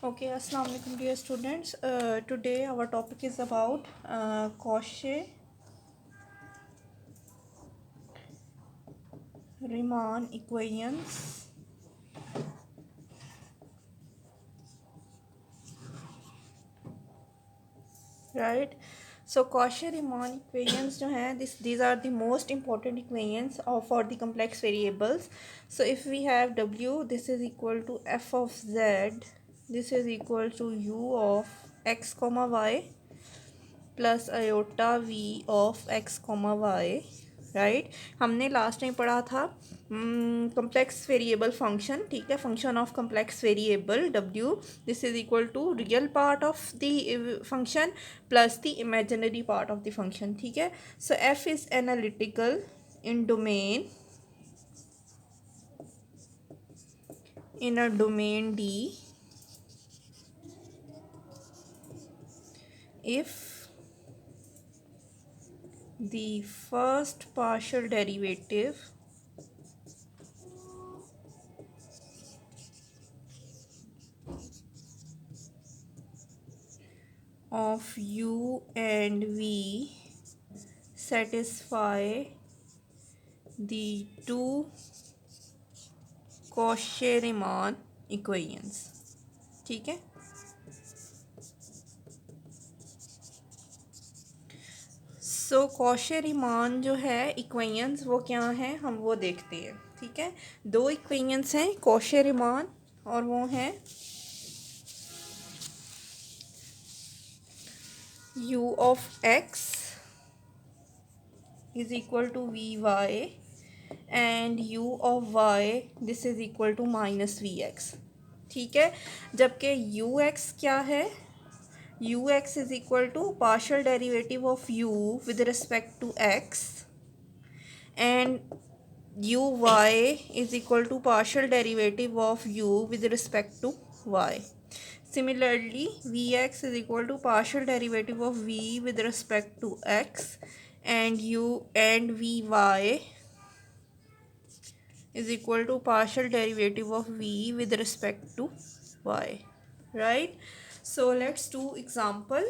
Okay, Assalamu alaikum dear students. Today our topic is about Cauchy-Riemann equations. Right. So Cauchy-Riemann equations जो हैं these are the most important equations for the complex variables. So if we have W, this is equal to f of z, this is equal to u of x comma y plus iota V of x comma Y, right. हमने last time पढ़ा था complex variable function, ठीक है, function of complex variable W, this is equal to real part of the function plus the imaginary part of the function, ठीक है। So F is analytical in domain in a domain D if the first partial derivative of u and v satisfy the two Cauchy-Riemann equations, ठीक है। सो Cauchy-Riemann जो है equations वो क्या हैं हम वो देखते हैं, ठीक है। दो इक्वेशंस हैं Cauchy-Riemann और वो हैं u of x is equal to vy and u of y this is equal to minus vx, ठीक है। जबकि ux क्या है, ux is equal to partial derivative of u with respect to x and uy is equal to partial derivative of u with respect to y. Similarly, vx is equal to partial derivative of v with respect to x and u and vy is equal to partial derivative of v with respect to y, right? So let's do example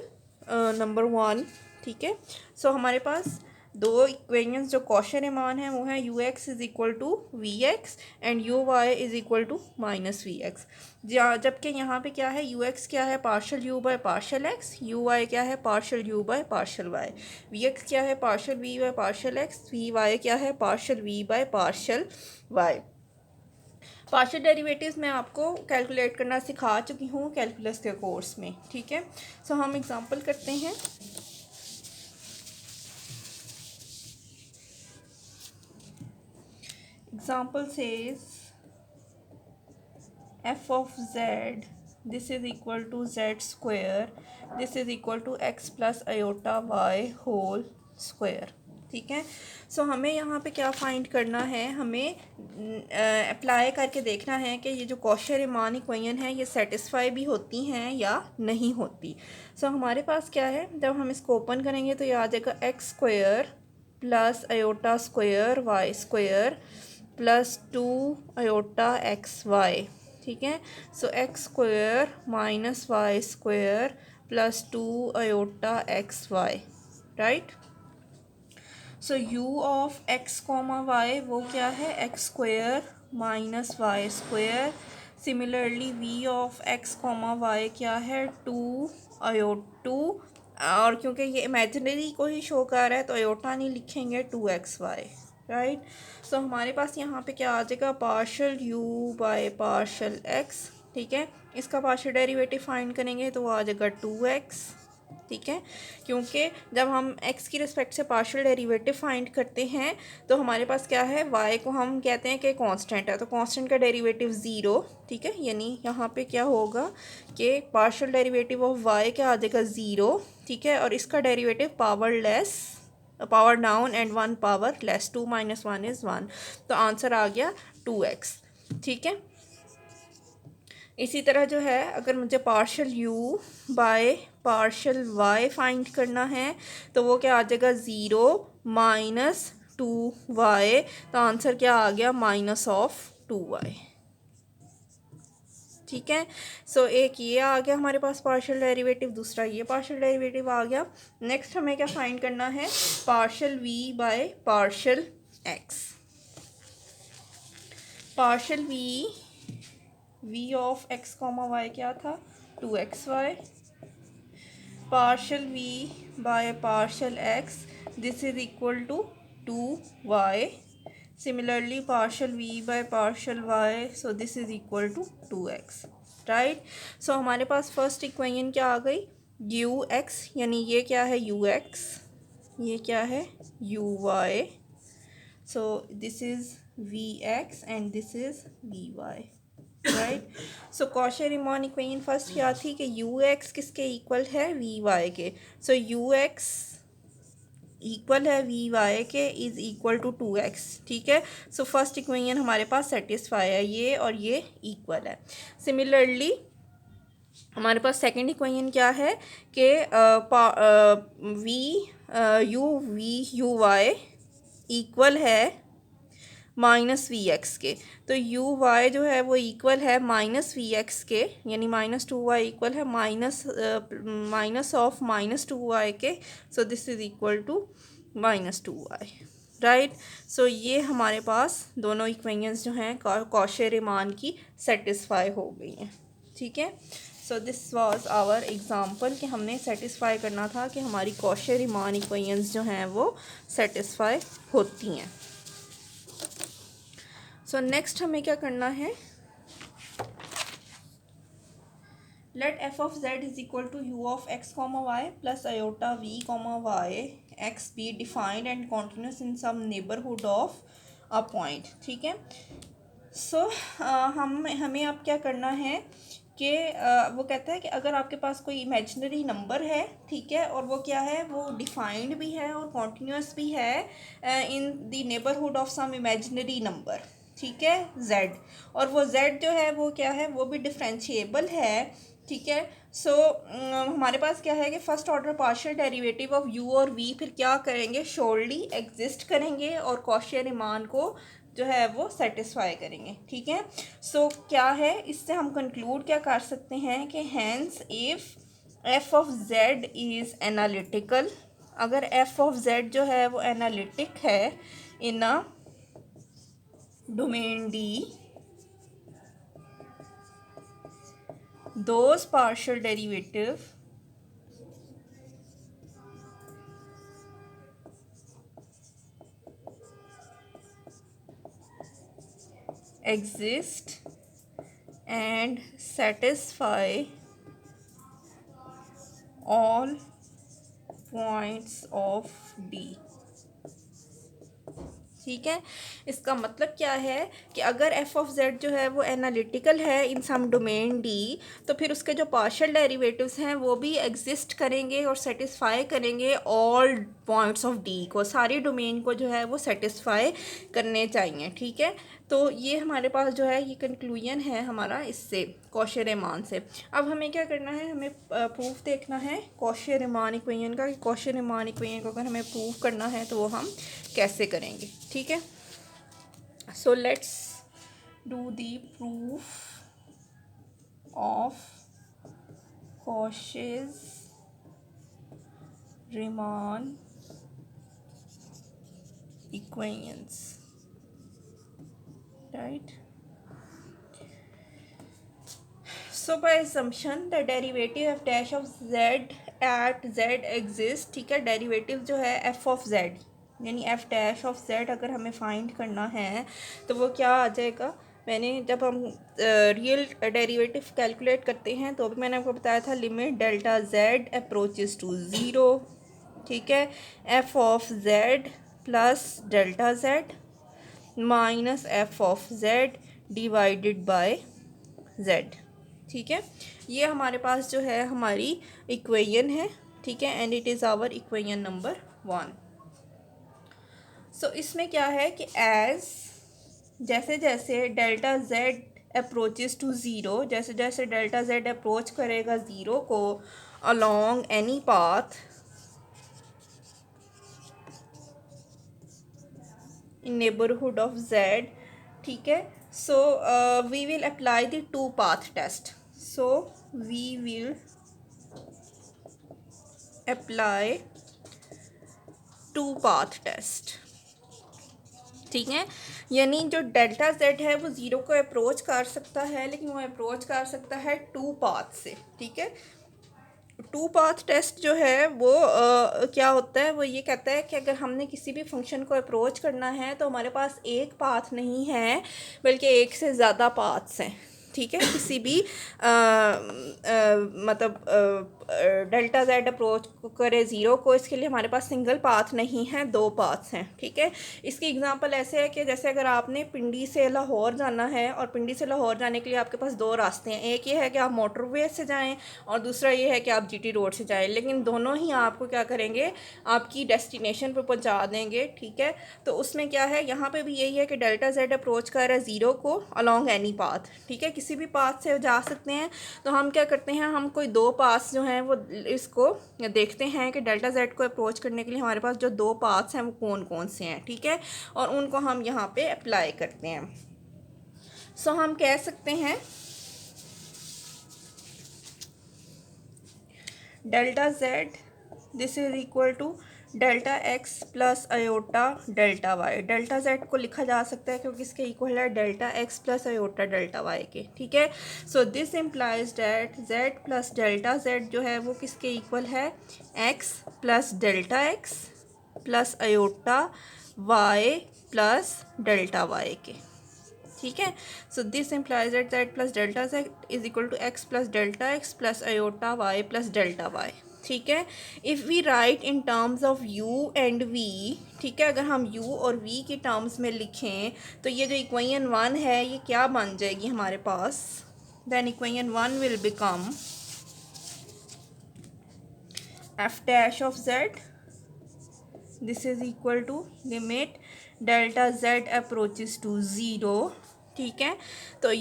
number 1, ठीक है। सो हमारे पास दो equations जो Cauchy-Riemann हैं वो हैं u x is equal to v x and you y is equal to minus v x. जबकि यहाँ पे क्या है, यू एक्स क्या है partial you by partial x, u y क्या है partial you by partial y, v x क्या है partial v by partial x, v y क्या है partial v by partial y. Partial derivatives मैं आपको कैलकुलेट करना सिखा चुकी हूँ कैलकुलस के कोर्स में, ठीक है। सो हम एग्जांपल करते हैं। Example says f of z this is equal to z square this is equal to x plus iota y whole square, ठीक है। सो हमें यहाँ पे क्या फाइंड करना है, हमें अप्लाई करके देखना है कि ये जो Cauchy-Riemann इक्वेशन है ये सेटिस्फाई भी होती हैं या नहीं होती। सो हमारे पास क्या है, जब हम इसको ओपन करेंगे तो ये आ जाएगा X square plus iota square Y square plus 2 iota X Y, ठीक है। So X square minus Y square plus 2 iota X Y, right. So u of x comma Y वो क्या है X square minus Y square. Similarly v of x comma Y क्या है 2 आयोटू, और क्योंकि ये इमेजिनरी को ही शो कर रहा है तो आयोटा नहीं लिखेंगे 2xy, राइट। सो हमारे पास यहाँ पे क्या आ जाएगा partial u bye partial x, ठीक है। इसका पार्शियल डेरिवेटिव फाइंड करेंगे तो वो आ जाएगा 2x, ठीक है। क्योंकि जब हम x की रिस्पेक्ट से पार्शियल डेरिवेटिव फाइंड करते हैं तो हमारे पास क्या है y को हम कहते हैं कि कांस्टेंट है, तो कांस्टेंट का डेरिवेटिव ज़ीरो, ठीक है। यानी यहाँ पे क्या होगा कि पार्शियल डेरिवेटिव ऑफ y क्या आ जाएगा ज़ीरो, ठीक है। और इसका derivative powerless, power down and 1 power less, 2 minus 1 is 1, तो आंसर आ गया 2x, ठीक है। इसी तरह जो है अगर मुझे partial u bye partial y find करना है तो वो क्या आ जाएगा ज़ीरो माइनस 2y, तो आंसर क्या आ गया माइनस ऑफ 2y, ठीक है। सो एक ये आ गया हमारे पास पार्शियल डेरिवेटिव, दूसरा ये पार्शियल डेरिवेटिव आ गया। नेक्स्ट हमें क्या फाइंड करना है, partial v by partial x। Partial v of x comma Y क्या था, 2xy। Partial v by partial x, this is equal to 2y। Similarly, partial v by partial y, so this is equal to 2x, right? So हमारे पास first equation क्या आ गई, ux, यानी ये क्या है ux, ये क्या है uy, so this is vx and this is vy, right? So Cauchy-Riemann equation first क्या थी कि ux किसके इक्वल है, vy के। so ux इक्वल है वी वाई के, इज़ इक्वल टू 2x, ठीक है। सो फर्स्ट इक्वेशन हमारे पास सेटिस्फाई है, ये और ये इक्वल है। सिमिलरली हमारे पास सेकंड इक्वेशन क्या है कि वी यू वाई इक्वल है माइनस वी एक्स के। तो यू वाई जो है वो इक्वल है माइनस वी एक्स के, यानी -2y इक्वल है माइनस ऑफ -2y के। So this is equal to -2y, right. So ये हमारे पास दोनों इक्वेशंस जो हैं कॉशी-रीमान की सेटिस्फाई हो गई हैं, ठीक है। So this was our example कि हमने सेटिस्फाई करना था कि हमारी कॉशी-रीमान इक्वेशंस जो हैं वो सेटिस्फाई होती हैं। सो नेक्स्ट हमें क्या करना है, let f of z is equal to u of x comma Y plus iota v comma y x be defined and continuous in some neighbourhood of a point, ठीक है। सो हमें अब क्या करना है कि वो कहता है कि अगर आपके पास कोई इमेजिनरी नंबर है, ठीक है, और वो क्या है, वो डिफाइंड भी है और कॉन्टिन्यूस भी है in the neighbourhood of some imaginary number, ठीक है, z, और वो z जो है वो क्या है, वो भी डिफरेंशिएबल है, ठीक है। सो हमारे पास क्या है कि first order partial derivative of u और v फिर क्या करेंगे, शोरली एग्जिस्ट करेंगे और कॉशी-रीमान को जो है वो सेटिस्फाई करेंगे, ठीक है। सो क्या है, इससे हम कंक्लूड क्या कर सकते हैं कि hence if F of Z is analytical, अगर एफ ऑफ जेड जो है वो एनालिटिक है in a domain D, those partial derivative exist and satisfy all points of D, ठीक है। इसका मतलब क्या है कि अगर एफ ऑफ जेड जो है वो एनालिटिकल है इन सम डोमेन डी, तो फिर उसके जो पार्शियल डेरिवेटिव्स हैं वो भी एग्जिस्ट करेंगे और सेटिस्फाई करेंगे ऑल पॉइंट्स ऑफ डी को, सारी डोमेन को जो है वो सेटिस्फाई करने चाहिए, ठीक है। तो ये हमारे पास जो है ये कंक्लूजन है हमारा इससे कॉशी-रीमान से। अब हमें क्या करना है, हमें प्रूफ देखना है कॉशी-रीमान इक्वेशन का, कि कॉशी-रीमान इक्वेशन को अगर हमें प्रूफ करना है तो वो हम कैसे करेंगे, ठीक है। So let's do the proof of Cauchy-Riemann equations, right? So by assumption the derivative f dash of z at z exists, ठीक है। डेरिवेटिव जो है f of z यानी f dash of z अगर हमें फाइंड करना है तो वो क्या आ जाएगा, मैंने जब हम रियल डेरिवेटिव कैलकुलेट करते हैं तो भी मैंने आपको बताया था, limit delta z approaches to zero, ठीक है, f of z plus delta z minus f of z divided by z, ठीक है। ये हमारे पास जो है हमारी इक्वेशन है, ठीक है, and it is our equation number 1। So इसमें क्या है कि एज जैसे जैसे delta z approaches to zero, जैसे जैसे डेल्टा जेड अप्रोच करेगा ज़ीरो को along any path in neighbourhood of z, ठीक है, So we will apply the two path test. So we will apply two path test. ठीक है, यानी जो डेल्टा जेड है वो ज़ीरो को अप्रोच कर सकता है, लेकिन वो अप्रोच कर सकता है टू पाथ से। ठीक है, टू पाथ टेस्ट जो है वो क्या होता है, वो ये कहता है कि अगर हमने किसी भी फंक्शन को अप्रोच करना है तो हमारे पास एक पाथ नहीं है बल्कि एक से ज़्यादा पाथ्स हैं। ठीक है, किसी भी मतलब डेल्टा जेड अप्रोच करे ज़ीरो को, इसके लिए हमारे पास सिंगल पाथ नहीं है, दो पाथ्स हैं। ठीक है, इसकी एग्जांपल ऐसे है कि जैसे अगर आपने पिंडी से लाहौर जाना है और पिंडी से लाहौर जाने के लिए आपके पास दो रास्ते हैं, एक ये है कि आप मोटरवे से जाएं और दूसरा ये है कि आप जीटी रोड से जाएं, लेकिन दोनों ही आपको क्या करेंगे, आपकी डेस्टिनेशन पर पहुंचा देंगे। ठीक है, तो उसमें क्या है, यहाँ पे भी यही है कि डेल्टा जेड अप्रोच कर रहा है ज़ीरो को अलॉन्ग एनी पाथ। ठीक है, किसी भी पाथ से जा सकते हैं। तो हम क्या करते हैं, हम कोई दो पाथ्स जो हैं वो इसको देखते हैं कि डेल्टा जेड को अप्रोच करने के लिए हमारे पास जो दो पाथ्स हैं वो कौन कौन से हैं। ठीक है, और उनको हम यहाँ पे अप्लाई करते हैं। सो हम कह सकते हैं delta z this is equal to delta x plus iota delta y. Delta z को लिखा जा सकता है क्योंकि इसके इक्वल है delta x plus iota delta y के। ठीक है, so this implies that z plus delta z जो है वो किसके इक्वल है, x plus delta x plus iota y plus delta y के। ठीक है, so this implies that z plus delta Z is equal to x plus delta x plus iota y plus delta y. ठीक है, if we write in terms of u and v, ठीक है, अगर हम u और v के terms में लिखें तो ये जो इक्वेशन वन है ये क्या बन जाएगी हमारे पास, then equation one will become f dash of z this is equal to limit delta z approaches to zero. ठीक है, तो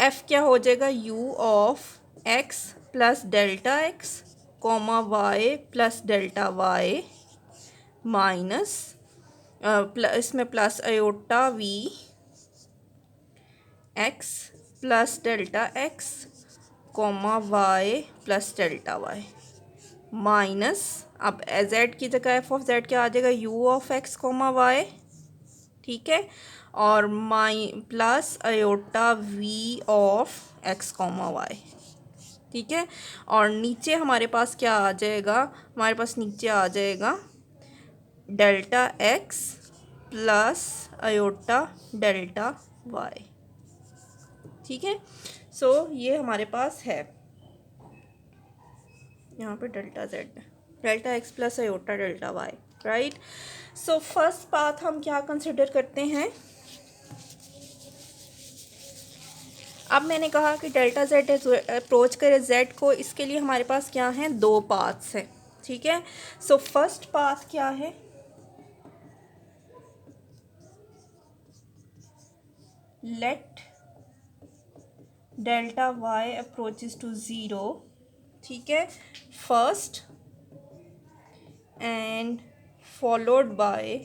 f क्या हो जाएगा, u of x plus delta x comma Y plus delta Y minus इसमें plus iota v x plus delta x comma Y plus delta Y minus, अब z की जगह f ऑफ z क्या आ जाएगा, u of x comma y. ठीक है, और plus iota v of x comma y. ठीक है, और नीचे हमारे पास क्या आ जाएगा, हमारे पास नीचे आ जाएगा delta x plus iota delta y। ठीक है, सो ये हमारे पास है यहाँ पे delta z, delta x plus iota delta y। Right, so first path हम क्या कंसिडर करते हैं, अब मैंने कहा कि डेल्टा जेड अप्रोच करे जेड को, इसके लिए हमारे पास क्या है, दो पाथ्स हैं। ठीक है, सो फर्स्ट पाथ क्या है, let delta Y approaches to zero. ठीक है, first and followed by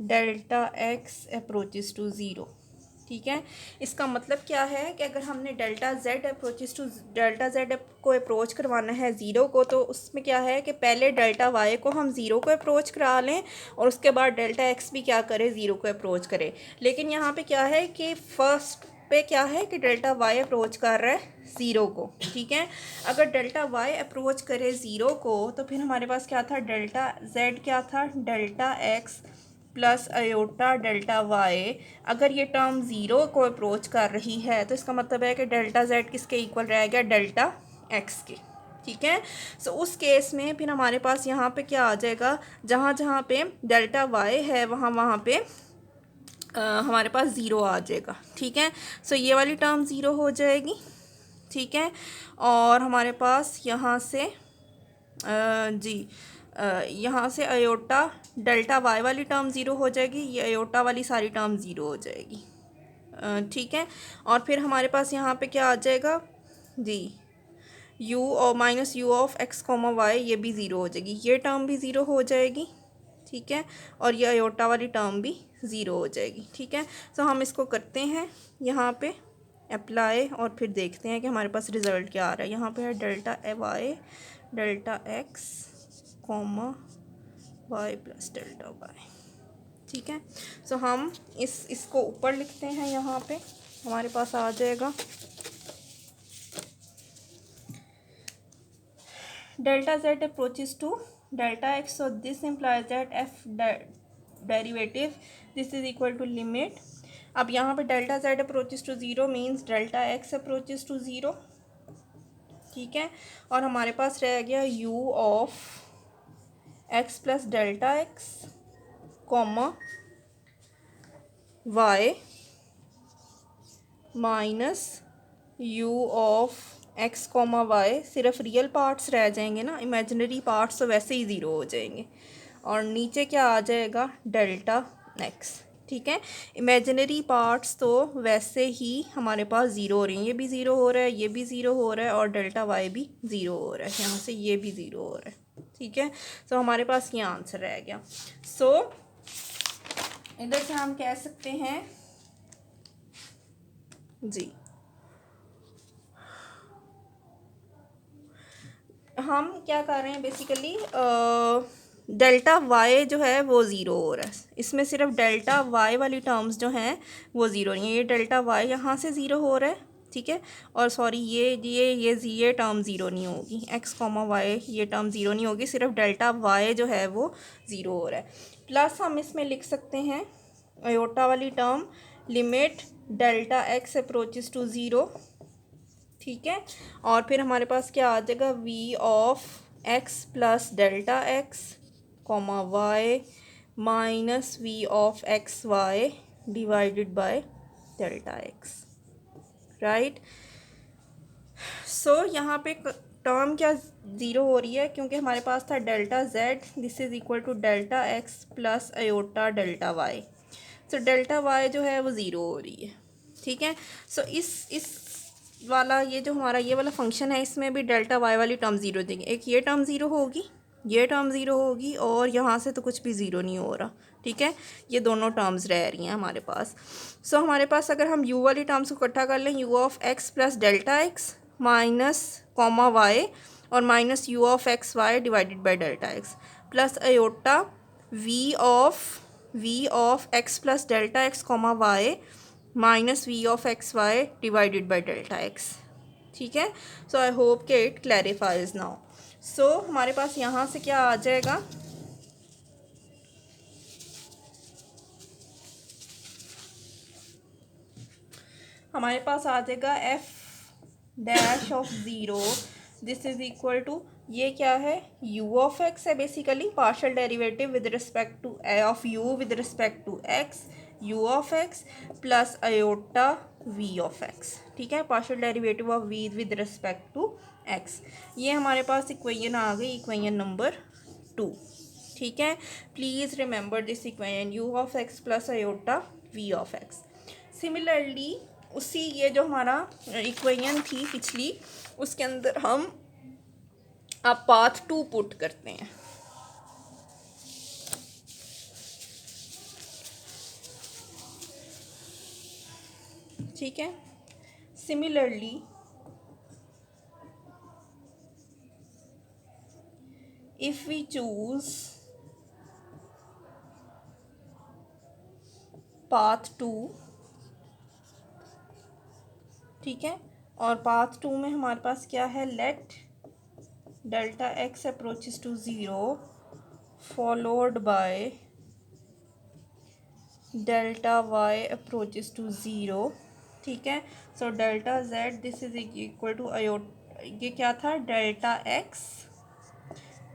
delta x approaches to zero. ठीक है, इसका मतलब क्या है कि अगर हमने delta z approaches to delta z को अप्रोच करवाना है ज़ीरो को, तो उसमें क्या है कि पहले डेल्टा वाई को हम ज़ीरो को अप्रोच करा लें और उसके बाद डेल्टा एक्स भी क्या करे, ज़ीरो को अप्रोच करे। लेकिन यहाँ पे क्या है कि फर्स्ट पे क्या है कि डेल्टा वाई अप्रोच कर रहा है ज़ीरो को। ठीक है, अगर डेल्टा वाई अप्रोच करे ज़ीरो को तो फिर हमारे पास क्या था, डेल्टा जेड क्या था, delta x plus iota delta y. अगर ये टर्म ज़ीरो को अप्रोच कर रही है तो इसका मतलब है कि डेल्टा जेड किसके इक्वल रहेगा, डेल्टा एक्स के। ठीक है, सो उस केस में फिर हमारे पास यहाँ पे क्या आ जाएगा, जहाँ जहाँ पे डेल्टा वाई है वहाँ पे हमारे पास ज़ीरो आ जाएगा। ठीक है, सो ये वाली टर्म ज़ीरो हो जाएगी। ठीक है, और हमारे पास यहाँ से यहाँ से अयोटा डेल्टा वाई वाली टर्म ज़ीरो हो जाएगी, ये अयोटा वाली सारी टर्म ज़ीरो हो जाएगी। ठीक है, और फिर हमारे पास यहाँ पे क्या आ जाएगा जी, u और minus you of x comma y, ये भी ज़ीरो हो जाएगी, ये टर्म भी ज़ीरो हो जाएगी। ठीक है, और ये अयोटा वाली टर्म भी ज़ीरो हो जाएगी। ठीक है, सो हम इसको करते हैं यहाँ पे अप्लाई और फिर देखते हैं कि हमारे पास रिज़ल्ट क्या आ रहा है। यहाँ पे है delta y delta x comma Y plus delta y. ठीक है, सो हम इसको ऊपर लिखते हैं, यहाँ पे हमारे पास आ जाएगा delta z approaches to delta x, so this implies that f derivative this is equal to limit. अब यहाँ पे delta z approaches to zero means delta x approaches to zero. ठीक है, और हमारे पास रह गया u of x plus delta x comma Y minus you of x comma y. सिर्फ रियल पार्ट्स रह जाएंगे ना, इमेजिनरी पार्ट्स तो वैसे ही ज़ीरो हो जाएंगे। और नीचे क्या आ जाएगा डेल्टा एक्स। ठीक है, इमेजिनरी पार्ट्स तो वैसे ही हमारे पास ज़ीरो हो रही हैं, ये भी ज़ीरो हो रहा है, ये भी ज़ीरो हो रहा है, और डेल्टा वाई भी ज़ीरो हो रहा है, यहाँ से ये भी ज़ीरो हो रहा है। ठीक है, सो हमारे पास ये आंसर रह गया। सो इधर से हम कह सकते हैं जी, हम क्या कर रहे हैं बेसिकली, डेल्टा वाई जो है वो ज़ीरो हो रहा है, इसमें सिर्फ डेल्टा वाई वाली टर्म्स जो हैं वो ज़ीरो नहीं है। ये डेल्टा वाई यहाँ से ज़ीरो हो रहा है, ठीक है, और सॉरी ये टर्म ज़ीरो नहीं होगी, एक्स कॉमा वाई ये टर्म ज़ीरो नहीं होगी, सिर्फ डेल्टा वाई जो है वो ज़ीरो हो रहा है। प्लस हम इसमें लिख सकते हैं अयोटा वाली term limit delta x approaches to zero. ठीक है, और फिर हमारे पास क्या आ जाएगा V of x plus delta x comma Y minus V of x Y divided by delta X. Right, so यहाँ पे टर्म क्या ज़ीरो हो रही है, क्योंकि हमारे पास था delta z this is equal to delta x plus iota delta y. So delta y जो है वो ज़ीरो हो रही है। ठीक है, सो इस वाला ये जो हमारा ये वाला फंक्शन है इसमें भी डेल्टा वाई वाली टर्म ज़ीरो देंगे, एक ये टर्म ज़ीरो होगी, ये टर्म ज़ीरो होगी, और यहाँ से तो कुछ भी ज़ीरो नहीं हो रहा। ठीक है, ये दोनों टर्म्स रह रही हैं हमारे पास। सो हमारे पास अगर हम यू वाली टर्म्स को इकट्ठा कर लें, U of x plus delta X minus comma Y और minus you of x Y divided by delta x plus iota we of x plus delta x comma Y minus V of x Y divided by delta X. ठीक है, so I hope के it clarifies now. So हमारे पास यहाँ से क्या आ जाएगा, हमारे पास आ जाएगा f dash of zero this is equal to, ये क्या है u ऑफ एक्स है, basically partial derivative with respect to of u with respect to x u of x plus iota v of x. ठीक है, partial derivative of v with respect to x। ये हमारे पास equation आ गई, equation number 2। ठीक है, please remember this equation u of x plus iota v of x. Similarly उसी ये जो हमारा इक्वेशन थी पिछली, उसके अंदर हम अब पाथ 2 पुट करते हैं। ठीक है, similarly if we choose path 2, ठीक है, और पाथ 2 में हमारे पास क्या है, let delta x approaches to zero followed by delta Y approaches to zero. ठीक है, so delta z this is equal to ये क्या था delta x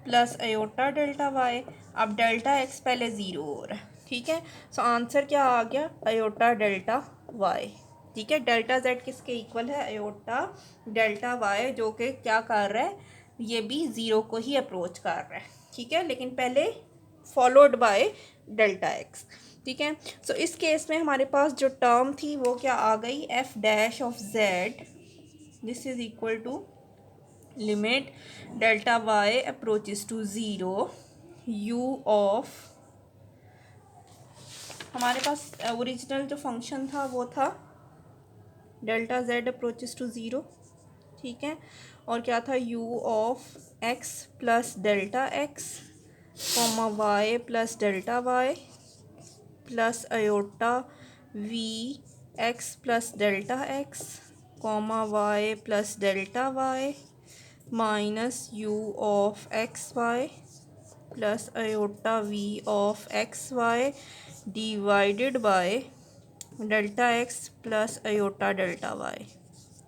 plus iota delta y. अब डेल्टा एक्स पहले ज़ीरो हो रहा है। ठीक है, सो आंसर क्या आ गया अयोटा डेल्टा वाई। ठीक है, डेल्टा जेड किसके इक्वल है, अयोटा डेल्टा वाई, जो कि क्या कर रहा है, ये भी ज़ीरो को ही अप्रोच कर रहा है। ठीक है, लेकिन पहले फॉलोड बाय डेल्टा एक्स। ठीक है, सो इस केस में हमारे पास जो टर्म थी वो क्या आ गई, f dash of Z this is equal to limit delta Y approaches to zero u of हमारे पास ओरिजिनल जो फंक्शन था वो था delta z approaches to zero, ठीक है, और क्या था u of x plus delta x comma Y plus delta Y plus iota v x plus delta x comma Y plus delta Y minus you of x y plus iota we of x Y divided by delta x plus iota delta y,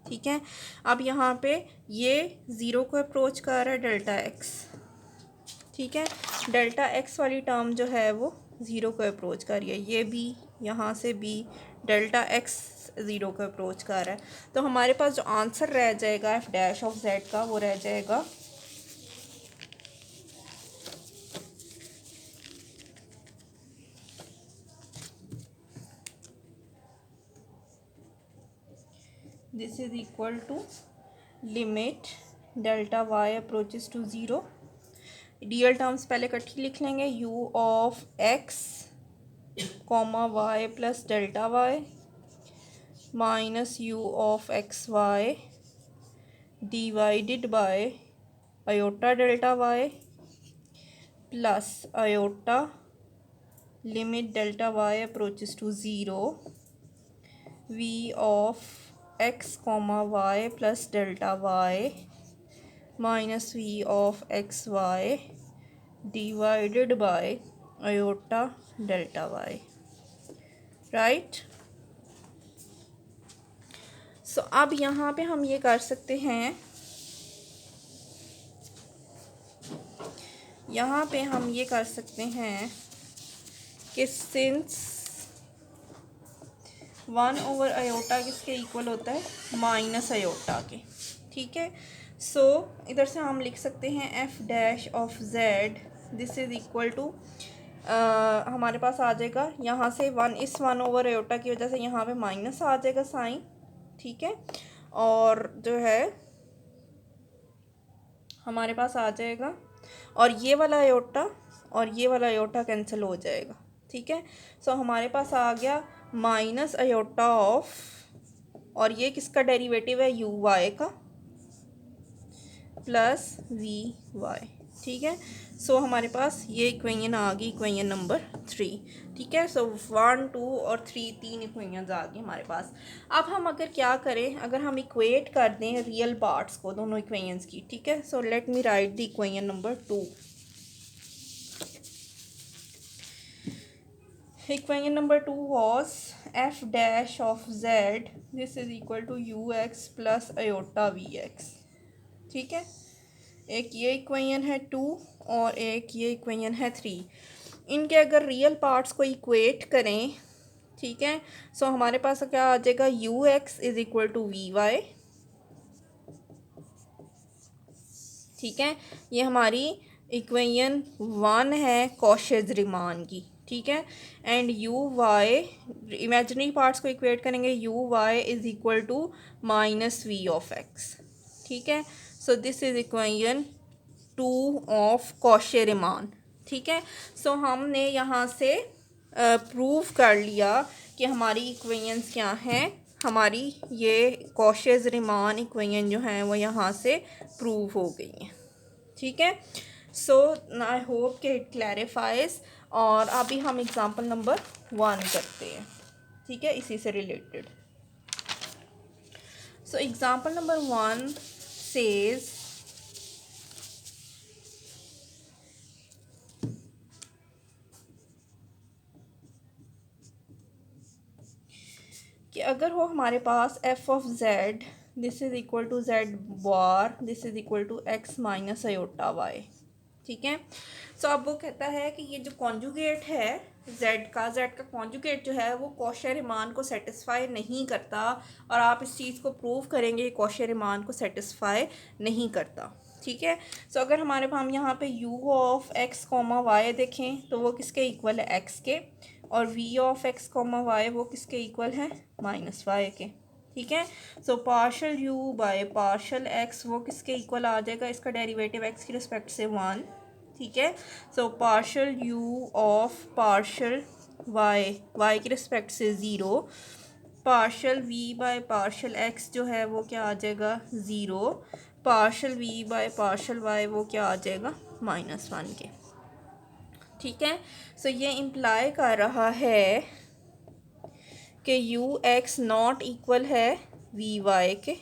ठीक है। अब यहाँ पे ये zero को approach कर रहा है डेल्टा एक्स, ठीक है, डेल्टा एक्स वाली टर्म जो है वो ज़ीरो को अप्रोच कर रही है, ये भी यहाँ से भी डेल्टा एक्स ज़ीरो को अप्रोच कर रहा है। तो हमारे पास जो आंसर रह जाएगा एफ डैश ऑफ जेड का वो रह जाएगा this is equal to limit delta Y approaches to zero, real terms पहले इकट्ठी लिख लेंगे, U of x comma Y plus delta Y minus you of x Y divided by iota delta Y plus iota limit delta Y approaches to zero V of x comma Y plus delta Y minus V of x Y divided by iota delta Y, right. So अब यहाँ पे हम ये कर सकते हैं, यहाँ पे हम ये कर सकते हैं कि सिंस वन ओवर अयोटा किसके इक्वल होता है, माइनस अयोटा के, ठीक है। सो इधर से हम लिख सकते हैं f dash of Z this is equal to हमारे पास आ जाएगा यहाँ से वन, इस वन ओवर अयोटा की वजह से यहाँ पे माइनस आ जाएगा साइन, ठीक है, और जो है हमारे पास आ जाएगा और ये वाला अयोटा और ये वाला अयोटा कैंसिल हो जाएगा, ठीक है। सो हमारे पास आ गया माइनस अयोटा ऑफ, और ये किसका डेरिवेटिव है, यू वाई का प्लस वी वाई, ठीक है। सो हमारे पास ये इक्वेशन आ गई, इक्वेशन नंबर 3, ठीक है। सो 1 2 और 3 तीन इक्वेशंस आ गई हमारे पास। अब हम अगर क्या करें, अगर हम इक्वेट कर दें रियल पार्ट्स को दोनों इक्वेशंस की, ठीक है। So let me right the equation number 2। Equation number 2 was f dash of z this is equal to ux plus iota v x, ठीक है। एक ये इक्वेशन है 2 और एक ये इक्वेशन है 3। इनके अगर रियल पार्ट्स को इक्वेट करें, ठीक है, सो हमारे पास क्या आ जाएगा, u x is equal to v y, ठीक है। ये हमारी इक्वेशन 1 है कॉशेज रिमान की, ठीक है। And you Y imaginary parts को इक्वेट करेंगे, U Y is equal to minus V of x, ठीक है। So this is equation 2 of Cauchy Riemann, ठीक है। सो हमने यहाँ से प्रूव कर लिया कि हमारी इक्वेशंस क्या हैं, हमारी ये कॉशेज रिमान इक्वेशन जो हैं वो यहाँ से प्रूव हो गई हैं, ठीक है। सो आई होप कि इट क्लैरिफाइज। और अभी हम एग्जांपल नंबर 1 करते हैं, ठीक है, इसी से रिलेटेड। सो एग्जांपल नंबर 1 सेज कि अगर हो हमारे पास F of Z this is equal to Z bar this is equal to X minus iota Y, ठीक है। सो अब वो कहता है कि ये जो कॉन्जुगेट है जेड का कॉन्जुगेट जो है वो कॉशे रिमान को सेटिस्फाई नहीं करता, और आप इस चीज़ को प्रूव करेंगे कॉशे रिमान को सेटिस्फाई नहीं करता, ठीक है। सो अगर हमारे पास हम यहाँ पे U of x comma Y देखें तो वो किसके इक्वल है, एक्स के, और V of x comma Y वो किसके इक्वल है, माइनस वाई के, ठीक है। So partial you by partial X वो किसके इक्वल आ जाएगा, इसका डेरिवेटिव एक्स की रिस्पेक्ट से 1, ठीक है। So partial u of partial y के रिस्पेक्ट से zero, partial v by partial x जो है वो क्या आ जाएगा zero, partial v by partial y वो क्या आ जाएगा -1 के। ठीक है, सो ये इम्प्लाई कर रहा है कि यू एक्स नॉट इक्वल है वी वाई के।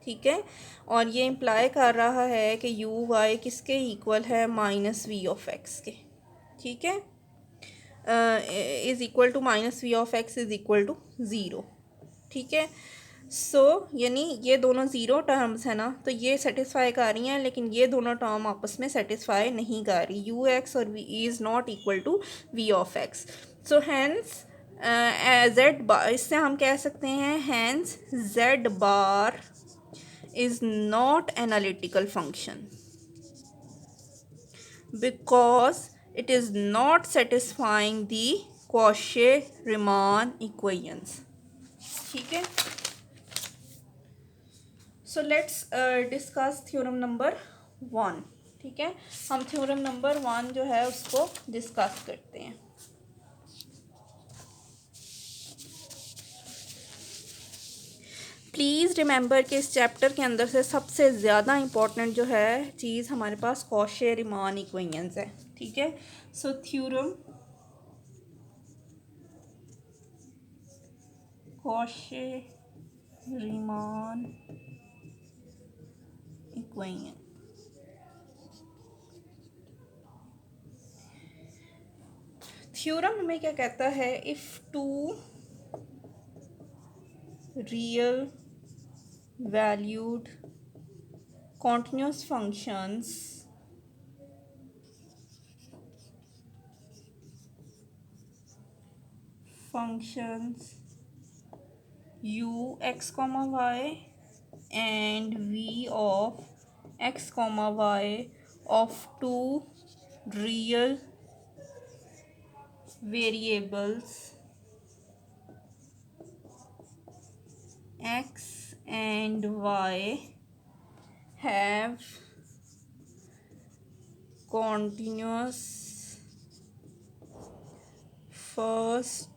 ठीक है, और ये इम्प्लाई कर रहा है कि यू वाई किसके इक्वल है -v(x) के। ठीक है, is equal to -v(x) is equal to zero. ठीक है, सो यानी ये दोनों ज़ीरो टर्म्स है ना, तो ये सेटिस्फाई कर रही हैं, लेकिन ये दोनों टर्म आपस में सेटिस्फाई नहीं कर रही। यू एक्स और v is not equal to v(x). So hence z bar, इससे हम कह सकते हैं hence z bar is not analytical function because it is not satisfying the Cauchy-Riemann equations. ठीक है, so let's discuss theorem number 1. ठीक है, हम theorem number 1 जो है उसको डिस्कस करते हैं। प्लीज़ रिमेंबर कि इस चैप्टर के अंदर से सबसे ज़्यादा इम्पॉर्टेंट जो है चीज़ हमारे पास कॉशी-रीमान इक्वेशंस है। ठीक है, so theorem Cauchy-Riemann equation. Theorem हमें क्या कहता है, if two real valued continuous functions u x comma y and v of x comma y of two real variables x and y have continuous first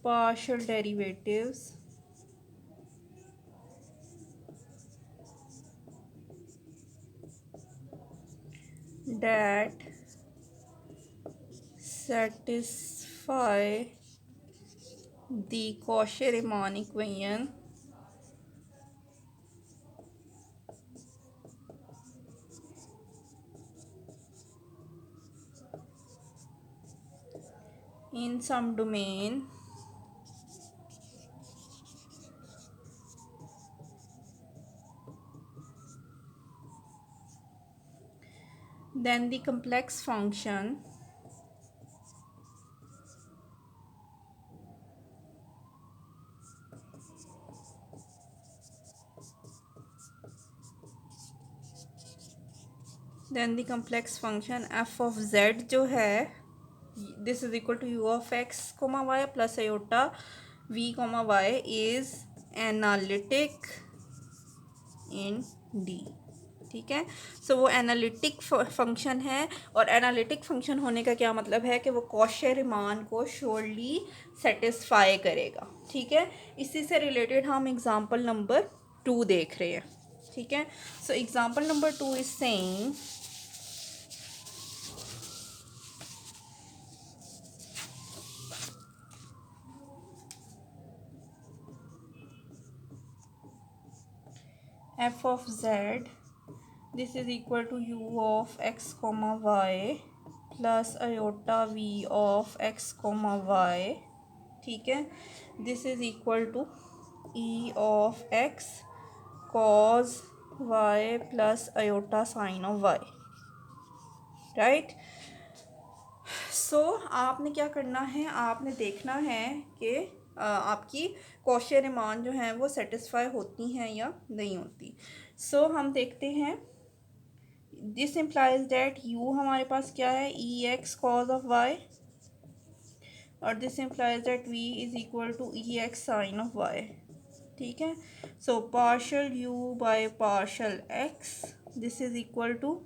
partial derivatives that satisfy the Cauchy-Riemann equation in some domain then the complex function f of z जो है this is equal to u of x comma y plus iota v comma y is analytic in D। ठीक है, सो वो analytic function है, और analytic function होने का क्या मतलब है कि वो कॉशी-रीमान को श्योरली सेटिस्फाई करेगा। ठीक है, इसी से रिलेटेड हम एग्जांपल नंबर 2 देख रहे हैं। ठीक है, सो example number 2 is saying f of z this is equal to u of x comma y plus iota v of x comma y। ठीक है, this is equal to e of x cos y plus iota sin of y। Right, so आपने क्या करना है, आपने देखना है कि आपकी कॉशी-रीमान जो हैं वो सेटिस्फाई होती हैं या नहीं होती। सो हम देखते हैं, दिस इम्प्लाइज डैट u हमारे पास क्या है e x cos of y, और this implies that v is equal to e x sine of y. ठीक है, so partial u bye partial x this is equal to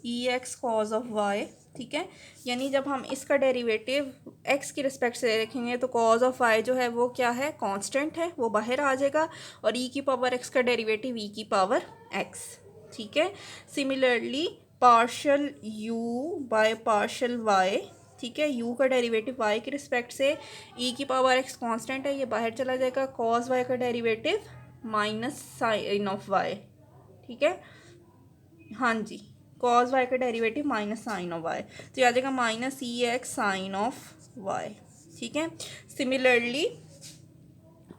e x cos of y ठीक है, यानी जब हम इसका derivative x की रिस्पेक्ट से रखेंगे तो कॉज ऑफ y जो है वो क्या है, कांस्टेंट है, वो बाहर आ जाएगा, और e की पावर x का डेरिवेटिव e की पावर x। ठीक है, similarly partial u bye partial y, ठीक है, u का डेरिवेटिव y की रिस्पेक्ट से, e की पावर x कांस्टेंट है, ये बाहर चला जाएगा, cos y का derivative minus sine of y। ठीक है, हाँ जी, cos y का derivative minus sine of y, तो ये आ जाएगा minus e x sine of y। ठीक है, similarly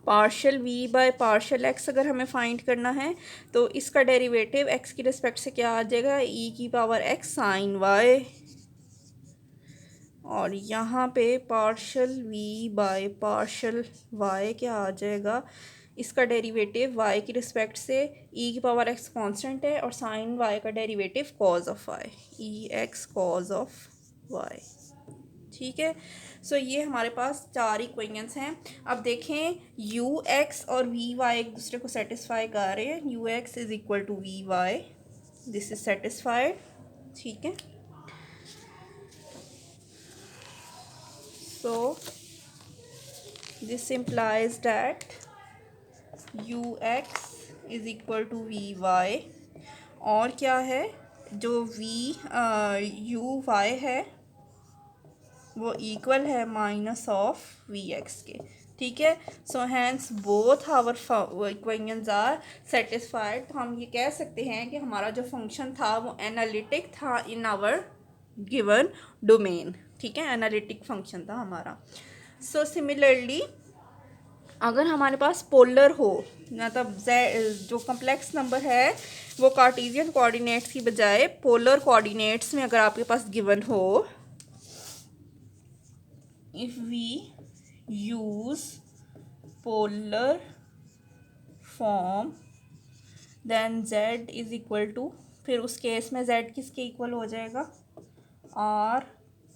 partial v bye partial x अगर हमें फाइंड करना है तो इसका डेरिवेटिव x की रिस्पेक्ट से क्या आ जाएगा, e की पावर x साइन y, और यहाँ पे partial v bye partial y क्या आ जाएगा, इसका डेरिवेटिव y की रिस्पेक्ट से e की पावर x कांस्टेंट है, और साइन y का derivative cos of y, e x cos of y। ठीक है, सो ये हमारे पास 4 इक्वेशंस हैं। अब देखें u x और v y एक दूसरे को सेटिस्फाई कर रहे हैं, u x is equal to v y, this is satisfied. ठीक है, so this implies that ux is equal to vy, और क्या है, जो u y है वो इक्वल है माइनस ऑफ वी एक्स के। ठीक है, so hence both our equations are satisfied. तो हम ये कह सकते हैं कि हमारा जो फंक्शन था वो एनालिटिक था इन आवर गिवन डोमेन। ठीक है, एनालिटिक फंक्शन था हमारा। सो सिमिलरली अगर हमारे पास पोलर हो, मतलब जो कम्प्लेक्स नंबर है वो कार्टेशियन कोऑर्डिनेट्स की बजाय पोलर कोऑर्डिनेट्स में अगर आपके पास गिवन हो, if we use polar form then z is equal to, फिर उस केस में z किसके इक्वल हो जाएगा, r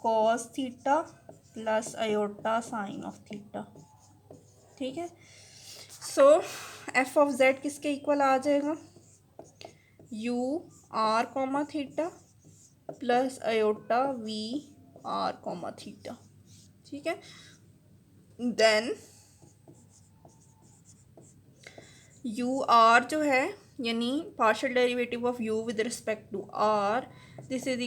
cos theta plus iota sine of theta. ठीक है, सो f ऑफ z किसके इक्वल आ जाएगा, u r comma theta plus iota v r comma theta. ठीक है, देन यू आर जो है, यानी partial derivative of u with respect to r, this is